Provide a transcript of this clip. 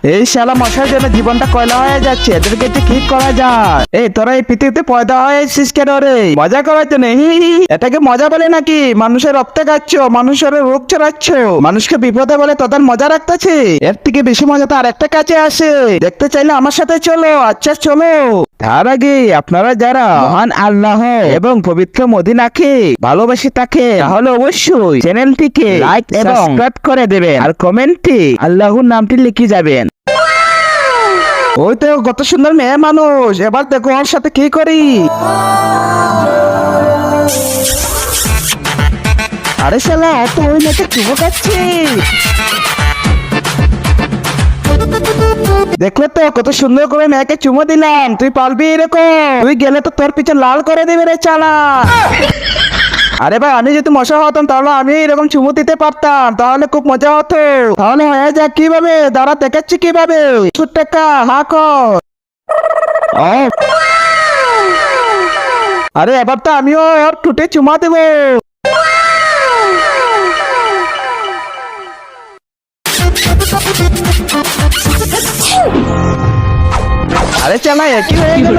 এই শালা মশার জন্য জীবনটা কয়লা হয়ে যাচ্ছে, এদেরকে যে কি করা যায়? এই তোরা এই পৃথিবীতে পয়দা হয়েছিস কেন রে? মজা করার জন্য? এটাকে মজা বলে নাকি? মানুষের রক্ত খাচ্ছ, মানুষের রোগ ছড়াচ্ছ, মানুষকে বিপদে বলে তোদের মজা রাখতেছে। এর থেকে বেশি মজা তো আরেকটা কাছে আসে। দেখতে চাইলে আমার সাথে চলো। আচ্ছা চলো। তার আগে আপনারা যারা মহান আল্লাহ এবং পবিত্র মদিনাকে ভালোবাসে থাকে, তাহলে অবশ্যই চ্যানেলটিকে লাইক এবং সাবস্ক্রাইব করে দেবেন আর কমেন্টে আল্লাহর নামটি লিখে যাবেন। ওই তো কত সুন্দর মেয়ে মানুষ, এবার দেখো ওর সাথে কি করি। আরে শালা তো ওই মেয়েকে চুমো খাচ্ছি। দেখলে তো কত সুন্দর করে মেয়েকে চুমো দিলাম। তুই পারবি এরকম? তুই গেলে তো তোর পিছনে লাল করে দেবে রে চালা। আরে ভাই, আমি যদি মশা হতাম তাহলে আমি এরকম চুমু দিতে পারতাম, তাহলে খুব মজা হতো। তাহলে হয়ে যাক কিভাবে, দাঁড়া দেখাচ্ছি কিভাবে। টাকা হা কর। আরে এবার তো আমিও ওর ঠুটে চুমা দেবো। আরে চালা একই হয়ে গেল।